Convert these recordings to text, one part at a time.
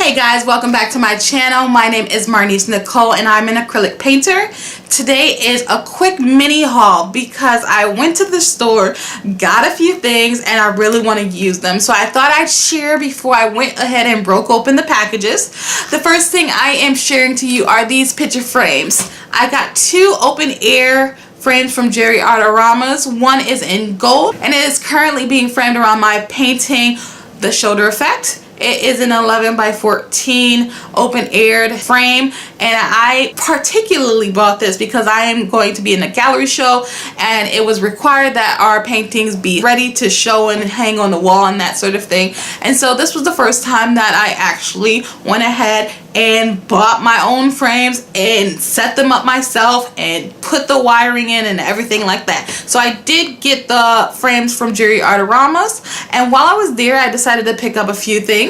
Hey guys, welcome back to my channel. My name is Marnise Nicole and I'm an acrylic painter. Today is a quick mini haul because I went to the store, got a few things, and I really want to use them. So I thought I'd share before I went ahead and broke open the packages. The first thing I am sharing to you are these picture frames. I got two open air frames from Jerry Artarama's. One is in gold and it is currently being framed around my painting, The Shoulder Effect. It is an 11 by 14 open aired frame, and I particularly bought this because I am going to be in a gallery show and it was required that our paintings be ready to show and hang on the wall and that sort of thing. And so this was the first time that I actually went ahead and bought my own frames and set them up myself and put the wiring in and everything like that. So I did get the frames from Jerry Artarama's, and while I was there I decided to pick up a few things.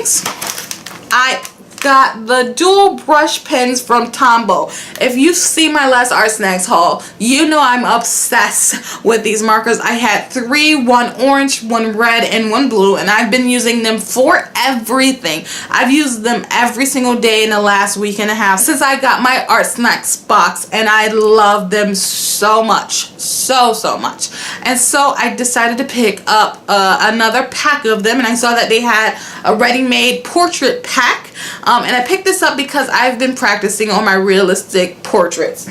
I got the dual brush pens from Tombow. If you see my last Art Snacks haul, you know I'm obsessed with these markers. I had three, one orange, one red, and one blue, and I've been using them for everything. I've used them every single day in the last week and a half since I got my Art Snacks box, and I love them so much, so much. And so I decided to pick up another pack of them, and I saw that they had a ready-made portrait pack. And I picked this up because I've been practicing on my realistic portraits.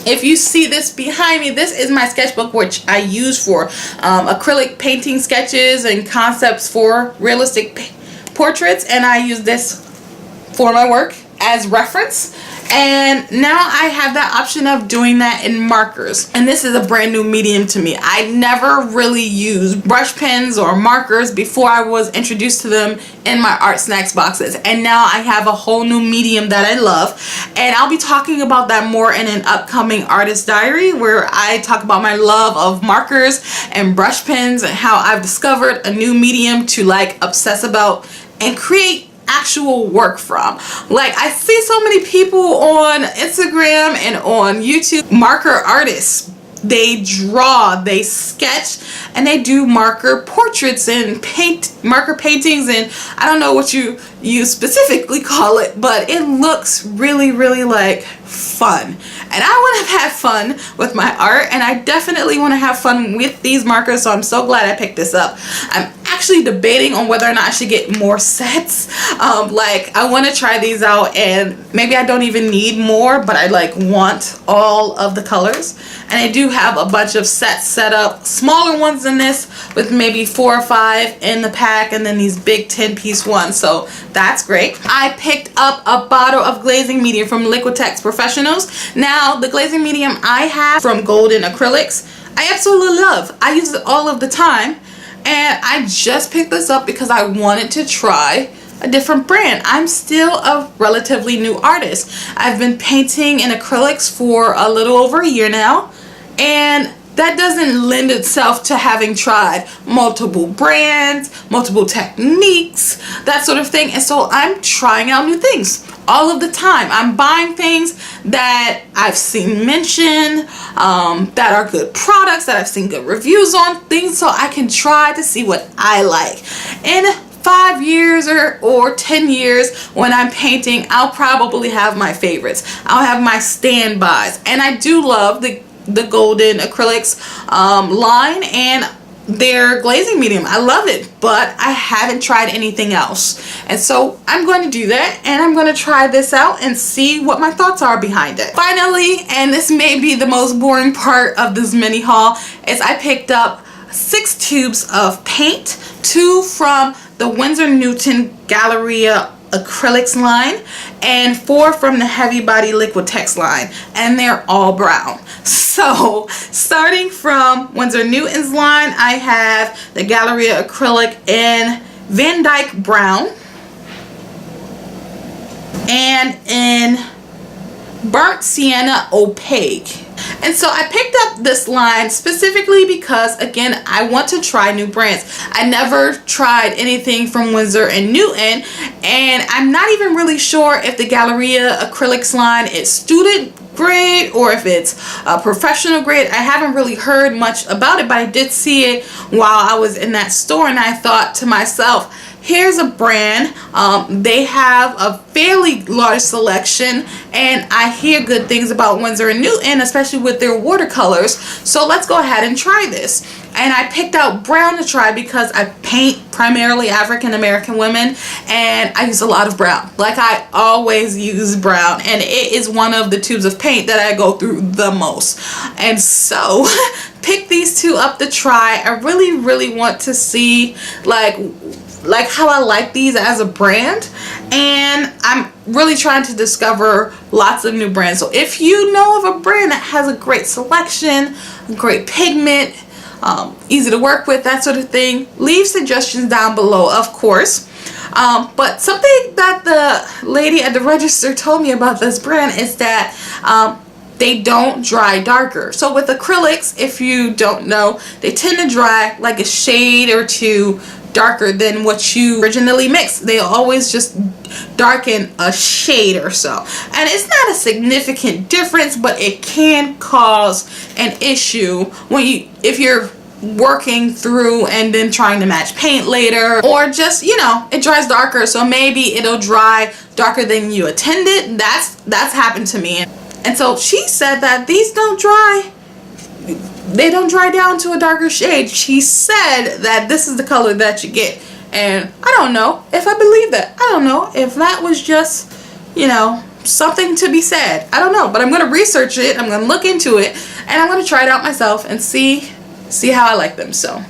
If you see this behind me, this is my sketchbook, which I use for acrylic painting sketches and concepts for realistic portraits, and I use this for my work as reference. And now I have that option of doing that in markers, and this is a brand new medium to me. I never really used brush pens or markers before I was introduced to them in my Art Snacks boxes, and now I have a whole new medium that I love, and I'll be talking about that more in an upcoming artist diary where I talk about my love of markers and brush pens and how I've discovered a new medium to like obsess about and create actual work from. Like, I see so many people on Instagram and on YouTube, marker artists. They draw, they sketch, and they do marker portraits and marker paintings, and I don't know what you specifically call it, but it looks really like fun. And I want to have fun with my art, and I definitely want to have fun with these markers, so I'm so glad I picked this up. I'm actually debating on whether or not I should get more sets. Like, I want to try these out, and maybe I don't even need more, but I like want all of the colors. And I do have a bunch of sets set up, smaller ones than this, with maybe 4 or 5 in the pack, and then these big 10-piece ones, so that's great. I picked up a bottle of glazing medium from Liquitex Professionals. Now, the glazing medium I have from Golden Acrylics, I absolutely love. I use it all of the time, and I just picked this up because I wanted to try a different brand. I'm still a relatively new artist. I've been painting in acrylics for a little over a year now, and that doesn't lend itself to having tried multiple brands, multiple techniques, that sort of thing. And so I'm trying out new things all of the time. I'm buying things that I've seen mentioned, that are good products, that I've seen good reviews on, things so I can try to see what I like. In 5 years or 10 years when I'm painting, I'll probably have my favorites. I'll have my standbys. And I do love the Golden Acrylics line and their glazing medium. I love it, but I haven't tried anything else. And so I'm going to do that, and I'm going to try this out and see what my thoughts are behind it. Finally, and this may be the most boring part of this mini haul, is I picked up 6 tubes of paint, 2 from the Winsor Newton Galleria Acrylics line and 4 from the Heavy Body Liquitex line, and they're all brown. So starting from Winsor Newton's line, I have the Galleria Acrylic in Van Dyke Brown and in Burnt Sienna Opaque. And so I picked up this line specifically because, again, I want to try new brands. I never tried anything from Winsor and Newton, and I'm not even really sure if the Galleria Acrylics line is student grade or if it's a professional grade. I haven't really heard much about it, but I did see it while I was in that store, and I thought to myself, here's a brand. They have a fairly large selection, and I hear good things about Winsor & Newton, especially with their watercolors. So let's go ahead and try this. And I picked out brown to try because I paint primarily African American women, and I use a lot of brown. Like, I always use brown, and it is one of the tubes of paint that I go through the most. And so pick these two up to try. I really want to see like how I like these as a brand, and I'm really trying to discover lots of new brands. So if you know of a brand that has a great selection, great pigment, easy to work with, that sort of thing, leave suggestions down below, of course. But something that the lady at the register told me about this brand is that they don't dry darker. So with acrylics, if you don't know, they tend to dry like a shade or two darker than what you originally mixed. They always just darken a shade or so, and it's not a significant difference, but it can cause an issue when if you're working through and then trying to match paint later, or just, you know, it dries darker, so maybe it'll dry darker than you intended. That's happened to me. And so she said that these don't dry, they don't dry down to a darker shade. She said that this is the color that you get, and I don't know if I believe that. I don't know if that was just, you know, something to be said. I don't know, but I'm going to research it, I'm going to look into it, and I'm going to try it out myself and see how I like them. So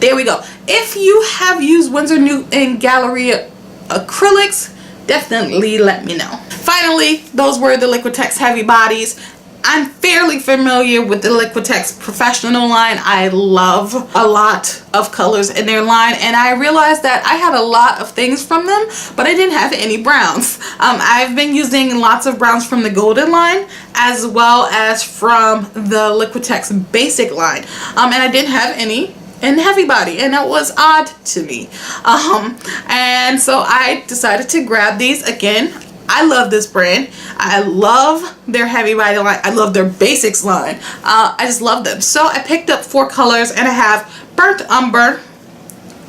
there we go. If you have used Winsor & Newton Galleria acrylics, definitely let me know. Finally, those were the Liquitex Heavy Bodies. I'm fairly familiar with the Liquitex Professional line. I love a lot of colors in their line, and I realized that I had a lot of things from them, but I didn't have any browns. I've been using lots of browns from the Golden line as well as from the Liquitex Basic line, and I didn't have any in Heavy Body, and that was odd to me. And so I decided to grab these again. I love this brand. I love their Heavy Body line. I love their Basics line. I just love them. So I picked up 4 colors, and I have Burnt Umber,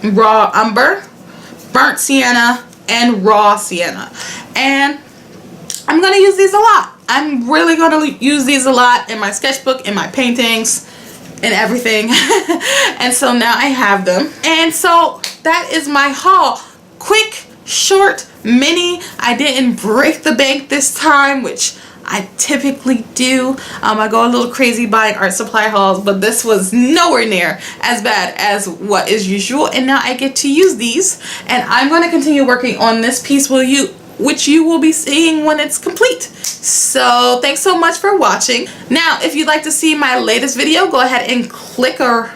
Raw Umber, Burnt Sienna, and Raw Sienna. And I'm going to use these a lot. I'm really going to use these a lot in my sketchbook, in my paintings, and everything. And so now I have them. And so that is my haul. Quick, short, mini. I didn't break the bank this time, which I typically do. I go a little crazy buying art supply hauls, but this was nowhere near as bad as what is usual. And now I get to use these, and I'm going to continue working on this piece which you will be seeing when it's complete. So thanks so much for watching. Now, if you'd like to see my latest video, go ahead and click or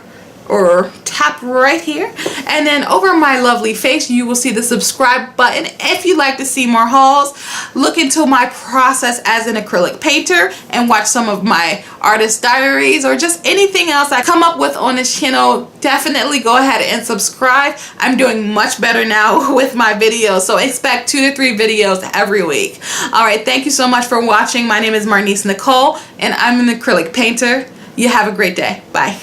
tap right here, and then over my lovely face you will see the subscribe button. If you'd like to see more hauls, look into my process as an acrylic painter and watch some of my artist diaries, or just anything else I come up with on this channel. Definitely go ahead and subscribe. I'm doing much better now with my videos, so expect 2 to 3 videos every week. Alright, thank you so much for watching. My name is Marnise Nicole, and I'm an acrylic painter. You have a great day. Bye.